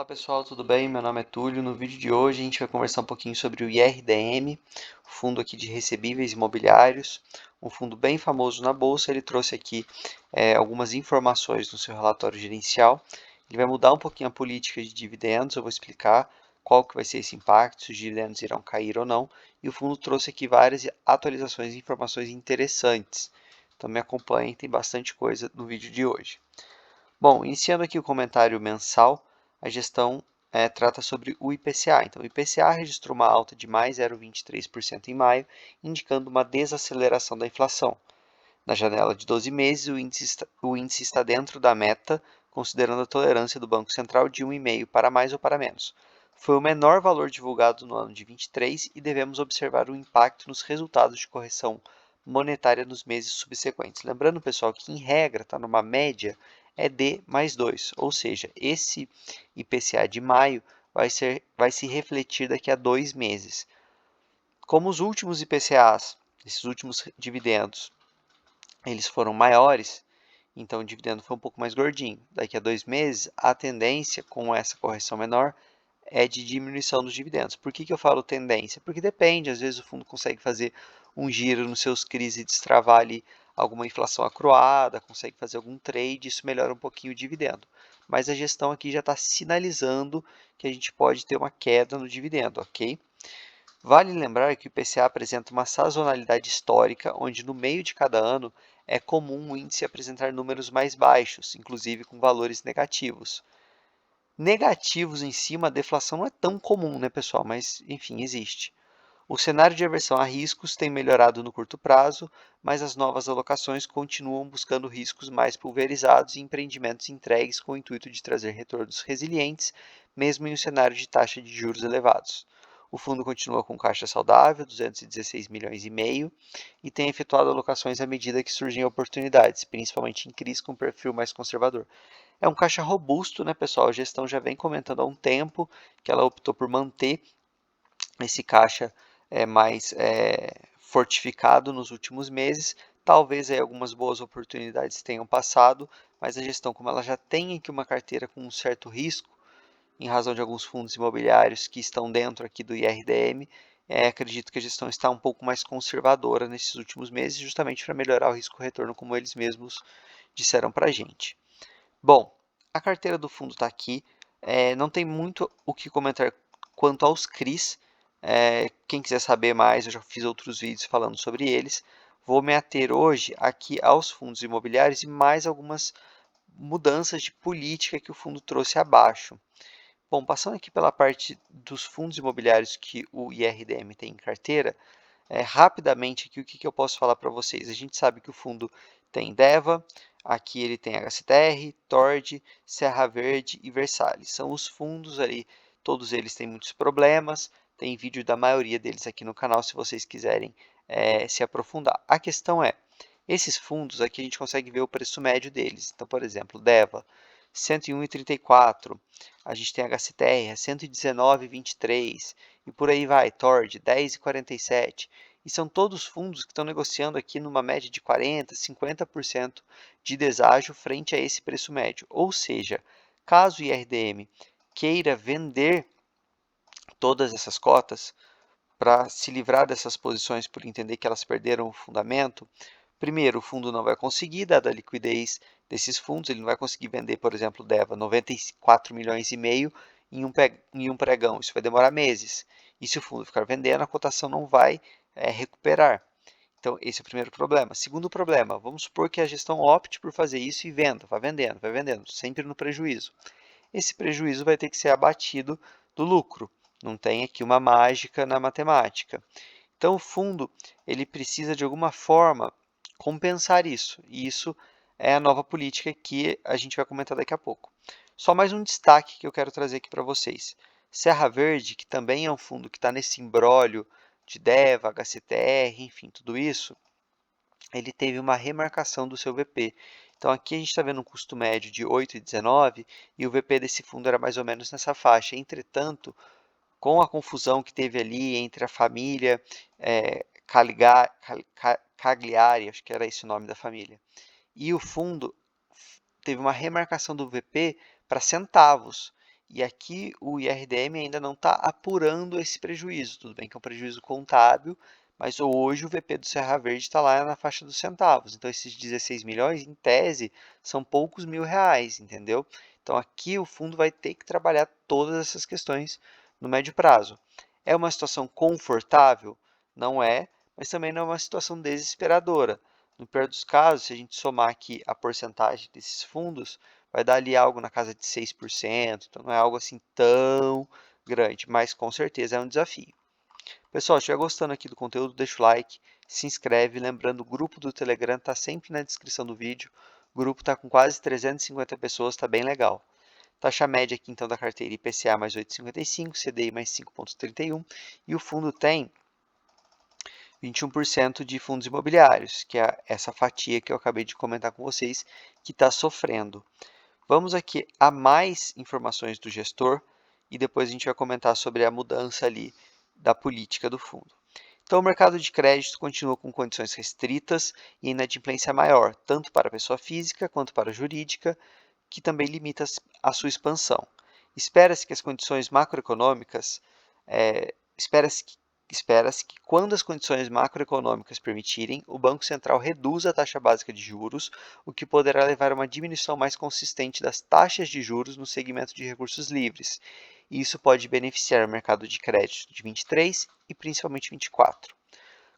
Pessoal, tudo bem? Meu nome é Túlio. No vídeo de hoje a gente vai conversar um pouquinho sobre o IRDM, o fundo aqui de recebíveis imobiliários, um fundo bem famoso na bolsa. Ele trouxe aqui algumas informações no seu relatório gerencial. Ele vai mudar um pouquinho a política de dividendos. Eu vou explicar qual que vai ser esse impacto, se os dividendos irão cair ou não. E o fundo trouxe aqui várias atualizações e informações interessantes. Então me acompanhem, tem bastante coisa no vídeo de hoje. Bom, iniciando aqui o comentário mensal, a gestão trata sobre o IPCA. Então, o IPCA registrou uma alta de mais 0,23% em maio, indicando uma desaceleração da inflação. Na janela de 12 meses, o índice está dentro da meta, considerando a tolerância do Banco Central de 1,5 para mais ou para menos. Foi o menor valor divulgado no ano de 23 e devemos observar o impacto nos resultados de correção monetária nos meses subsequentes. Lembrando, pessoal, que em regra está numa média é D mais 2, ou seja, esse IPCA de maio vai se refletir daqui a 2 meses. Como os últimos IPCAs, esses últimos dividendos, eles foram maiores, então o dividendo foi um pouco mais gordinho. Daqui a 2 meses, a tendência com essa correção menor é de diminuição dos dividendos. Por que eu falo tendência? Porque depende, às vezes o fundo consegue fazer um giro nos seus CRIs e destravar ali alguma inflação acruada, consegue fazer algum trade, isso melhora um pouquinho o dividendo. Mas a gestão aqui já está sinalizando que a gente pode ter uma queda no dividendo, ok? Vale lembrar que o IPCA apresenta uma sazonalidade histórica, onde no meio de cada ano é comum o índice apresentar números mais baixos, inclusive com valores negativos. Negativos em cima, a deflação não é tão comum, né, pessoal? Mas, enfim, existe. O cenário de aversão a riscos tem melhorado no curto prazo, mas as novas alocações continuam buscando riscos mais pulverizados e empreendimentos entregues com o intuito de trazer retornos resilientes, mesmo em um cenário de taxa de juros elevados. O fundo continua com caixa saudável, 216 milhões e meio, e tem efetuado alocações à medida que surgem oportunidades, principalmente em CRIs com perfil mais conservador. É um caixa robusto, né, pessoal? A gestão já vem comentando há um tempo que ela optou por manter esse caixa mais fortificado nos últimos meses. Talvez aí algumas boas oportunidades tenham passado, mas a gestão, como ela já tem aqui uma carteira com um certo risco, em razão de alguns fundos imobiliários que estão dentro aqui do IRDM, acredito que a gestão está um pouco mais conservadora nesses últimos meses, justamente para melhorar o risco-retorno, como eles mesmos disseram para a gente. Bom, a carteira do fundo está aqui. Não tem muito o que comentar quanto aos CRIs. Quem quiser saber mais, eu já fiz outros vídeos falando sobre eles. Vou me ater hoje aqui aos fundos imobiliários e mais algumas mudanças de política que o fundo trouxe abaixo. Bom, passando aqui pela parte dos fundos imobiliários que o IRDM tem em carteira, rapidamente aqui o que eu posso falar para vocês. A gente sabe que o fundo tem DEVA, aqui ele tem HCTR, TORD, Serra Verde e Versalhes. São os fundos ali, todos eles têm muitos problemas, tem vídeo da maioria deles aqui no canal se vocês quiserem se aprofundar. A questão é, esses fundos aqui a gente consegue ver o preço médio deles. Então, por exemplo, DEVA, 101,34, a gente tem HCTR, 119,23 e por aí vai, TORD, 10,47. E são todos fundos que estão negociando aqui numa média de 40%, 50% de deságio frente a esse preço médio. Ou seja, caso o IRDM queira vender todas essas cotas para se livrar dessas posições por entender que elas perderam o fundamento, primeiro, o fundo não vai conseguir, dada a liquidez desses fundos, ele não vai conseguir vender, por exemplo, DEVA, 94 milhões e meio em um pregão. Isso vai demorar meses. E se o fundo ficar vendendo, a cotação não vai recuperar. Então, esse é o primeiro problema. Segundo problema, vamos supor que a gestão opte por fazer isso e venda, vai vendendo, sempre no prejuízo. Esse prejuízo vai ter que ser abatido do lucro. Não tem aqui uma mágica na matemática. Então, o fundo ele precisa, de alguma forma, compensar isso. E isso é a nova política que a gente vai comentar daqui a pouco. Só mais um destaque que eu quero trazer aqui para vocês. Serra Verde, que também é um fundo que está nesse imbróglio de DEVA, HCTR, enfim, tudo isso, ele teve uma remarcação do seu VP. Então, aqui a gente está vendo um custo médio de 8,19 e o VP desse fundo era mais ou menos nessa faixa. Entretanto, com a confusão que teve ali entre a família Cagliari, acho que era esse o nome da família, e o fundo teve uma remarcação do VP para centavos. E aqui o IRDM ainda não está apurando esse prejuízo. Tudo bem que é um prejuízo contábil, mas hoje o VP do Serra Verde está lá na faixa dos centavos. Então, esses 16 milhões, em tese, são poucos mil-reais, entendeu? Então, aqui o fundo vai ter que trabalhar todas essas questões no médio prazo. É uma situação confortável? Não é, mas também não é uma situação desesperadora. No pior dos casos, se a gente somar aqui a porcentagem desses fundos, vai dar ali algo na casa de 6%, então não é algo assim tão grande, mas com certeza é um desafio. Pessoal, se estiver gostando aqui do conteúdo, deixa o like, se inscreve, lembrando, o grupo do Telegram está sempre na descrição do vídeo, o grupo está com quase 350 pessoas, está bem legal. Taxa média aqui então da carteira IPCA mais 8,55, CDI mais 5,31 e o fundo tem 21% de fundos imobiliários, que é essa fatia que eu acabei de comentar com vocês, que está sofrendo. Vamos aqui a mais informações do gestor e depois a gente vai comentar sobre a mudança ali da política do fundo. Então, o mercado de crédito continua com condições restritas e inadimplência maior, tanto para a pessoa física quanto para a jurídica, que também limita a sua expansão. Espera-se que as condições macroeconômicas, espera-se que quando as condições macroeconômicas permitirem, o Banco Central reduza a taxa básica de juros, o que poderá levar a uma diminuição mais consistente das taxas de juros no segmento de recursos livres. E isso pode beneficiar o mercado de crédito de 23 e principalmente 24.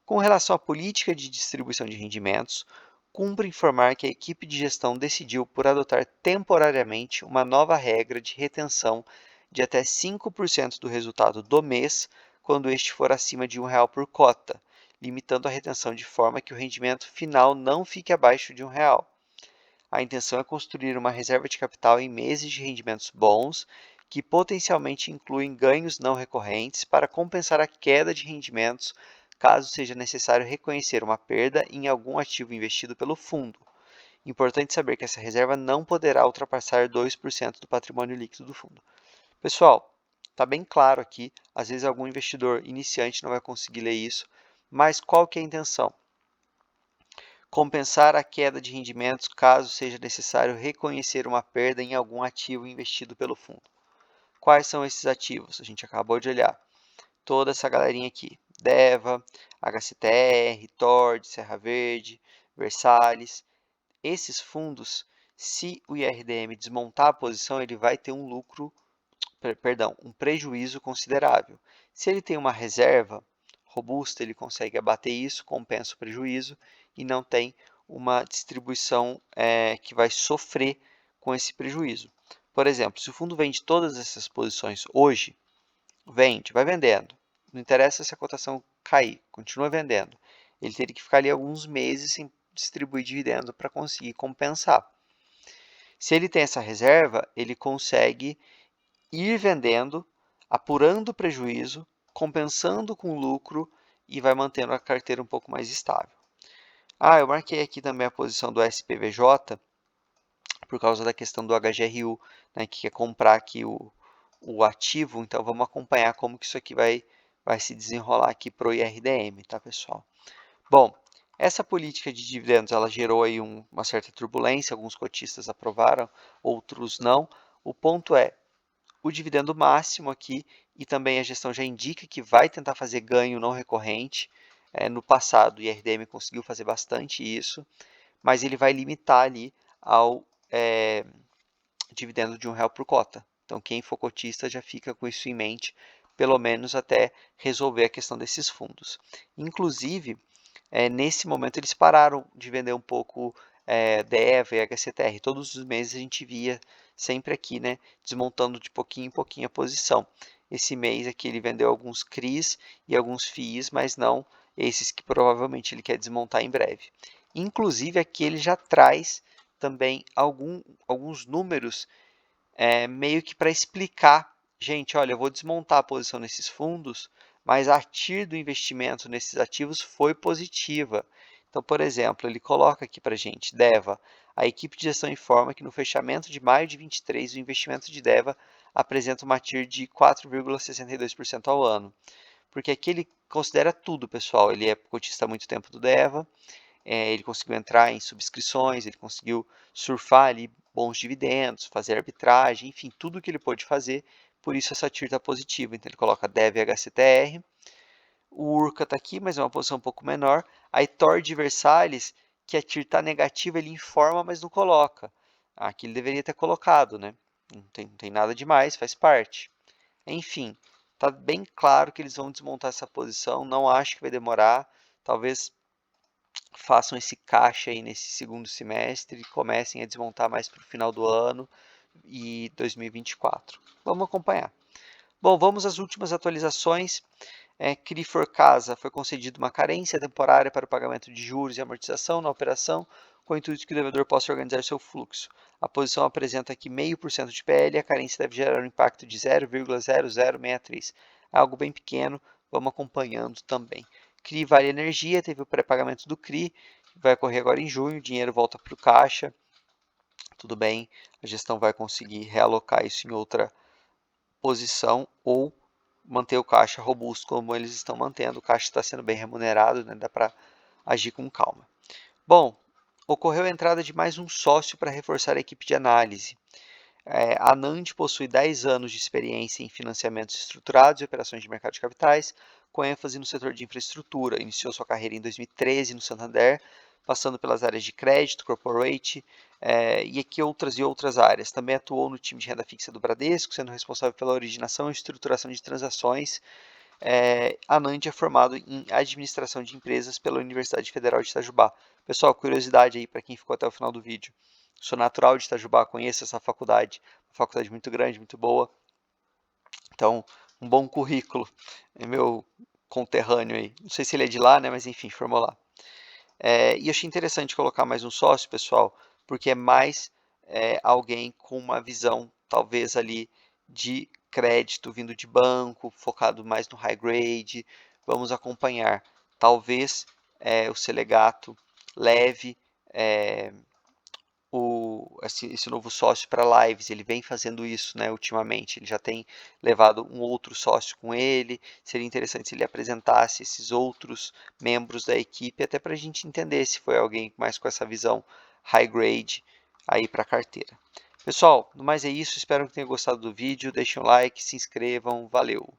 Com relação à política de distribuição de rendimentos, cumpre informar que a equipe de gestão decidiu por adotar temporariamente uma nova regra de retenção de até 5% do resultado do mês quando este for acima de R$ 1 por cota, limitando a retenção de forma que o rendimento final não fique abaixo de R$ 1. A intenção é construir uma reserva de capital em meses de rendimentos bons, que potencialmente incluem ganhos não recorrentes para compensar a queda de rendimentos caso seja necessário reconhecer uma perda em algum ativo investido pelo fundo. Importante saber que essa reserva não poderá ultrapassar 2% do patrimônio líquido do fundo. Pessoal, está bem claro aqui, às vezes algum investidor iniciante não vai conseguir ler isso, mas qual que é a intenção? Compensar a queda de rendimentos caso seja necessário reconhecer uma perda em algum ativo investido pelo fundo. Quais são esses ativos? A gente acabou de olhar. Toda essa galerinha aqui. DEVA, HCTR, Tord, Serra Verde, Versalhes. Esses fundos, se o IRDM desmontar a posição, ele vai ter um prejuízo considerável. Se ele tem uma reserva robusta, ele consegue abater isso, compensa o prejuízo e não tem uma distribuição que vai sofrer com esse prejuízo. Por exemplo, se o fundo vende todas essas posições hoje, vai vendendo. Não interessa se a cotação cair, continua vendendo. Ele teria que ficar ali alguns meses sem distribuir dividendo para conseguir compensar. Se ele tem essa reserva, ele consegue ir vendendo, apurando o prejuízo, compensando com lucro e vai mantendo a carteira um pouco mais estável. Eu marquei aqui também a posição do SPVJ por causa da questão do HGRU, né, que quer comprar aqui o ativo, então vamos acompanhar como que isso aqui vai se desenrolar aqui para o IRDM, tá, pessoal? Bom, essa política de dividendos ela gerou aí uma certa turbulência, alguns cotistas aprovaram, outros não. O ponto é, o dividendo máximo aqui e também a gestão já indica que vai tentar fazer ganho não recorrente. No passado, o IRDM conseguiu fazer bastante isso, mas ele vai limitar ali ao dividendo de R$ 1 por cota. Então, quem for cotista já fica com isso em mente, pelo menos até resolver a questão desses fundos. Inclusive, nesse momento eles pararam de vender um pouco DEVA e HCTR. Todos os meses a gente via sempre aqui, né, desmontando de pouquinho em pouquinho a posição. Esse mês aqui ele vendeu alguns CRIs e alguns FIIs, mas não esses que provavelmente ele quer desmontar em breve. Inclusive aqui ele já traz também alguns números meio que para explicar, gente, olha, eu vou desmontar a posição nesses fundos, mas a TIR do investimento nesses ativos foi positiva. Então, por exemplo, ele coloca aqui para a gente, DEVA, a equipe de gestão informa que no fechamento de maio de 23, o investimento de DEVA apresenta uma TIR de 4,62% ao ano. Porque aqui ele considera tudo, pessoal. Ele é cotista há muito tempo do DEVA, ele conseguiu entrar em subscrições, ele conseguiu surfar ali bons dividendos, fazer arbitragem, enfim, tudo que ele pôde fazer, por isso essa TIR está positiva. Então ele coloca DEV HCTR, o URCA está aqui, mas é uma posição um pouco menor. Aí TOR de Versalhes, que a TIR está negativa, ele informa, mas não coloca. Aqui ele deveria ter colocado, né? Não tem nada demais, faz parte. Enfim, está bem claro que eles vão desmontar essa posição, não acho que vai demorar. Talvez façam esse caixa aí nesse segundo semestre e comecem a desmontar mais para o final do ano e 2024. Vamos acompanhar. Bom, vamos às últimas atualizações. CRI Casa foi concedido uma carência temporária para o pagamento de juros e amortização na operação, com o intuito de que o devedor possa organizar seu fluxo. A posição apresenta aqui 0,5% de PL e a carência deve gerar um impacto de 0,0063. Algo bem pequeno, vamos acompanhando também. CRI Vale Energia teve o pré-pagamento do CRI, vai ocorrer agora em junho, o dinheiro volta para o caixa. Tudo bem, a gestão vai conseguir realocar isso em outra posição ou manter o caixa robusto como eles estão mantendo. O caixa está sendo bem remunerado, né? Dá para agir com calma. Bom, ocorreu a entrada de mais um sócio para reforçar a equipe de análise. A Nand possui 10 anos de experiência em financiamentos estruturados e operações de mercado de capitais, com ênfase no setor de infraestrutura. Iniciou sua carreira em 2013 no Santander, passando pelas áreas de crédito, corporate e aqui outras áreas. Também atuou no time de renda fixa do Bradesco, sendo responsável pela originação e estruturação de transações. A Nand é formado em administração de empresas pela Universidade Federal de Itajubá. Pessoal, curiosidade aí para quem ficou até o final do vídeo. Sou natural de Itajubá, conheço essa faculdade, uma faculdade muito grande, muito boa. Então, um bom currículo. É meu conterrâneo aí. Não sei se ele é de lá, né? Mas enfim, formou lá. E achei interessante colocar mais um sócio, pessoal, porque é mais alguém com uma visão, talvez ali, de crédito vindo de banco, focado mais no high grade. Vamos acompanhar. Talvez o Selegato leve esse novo sócio para lives. Ele vem fazendo isso, né, ultimamente. Ele já tem levado um outro sócio com ele. Seria interessante se ele apresentasse esses outros membros da equipe, até para a gente entender se foi alguém mais com essa visão high grade aí para a carteira. Pessoal, no mais é isso. Espero que tenham gostado do vídeo. Deixem um like, se inscrevam. Valeu!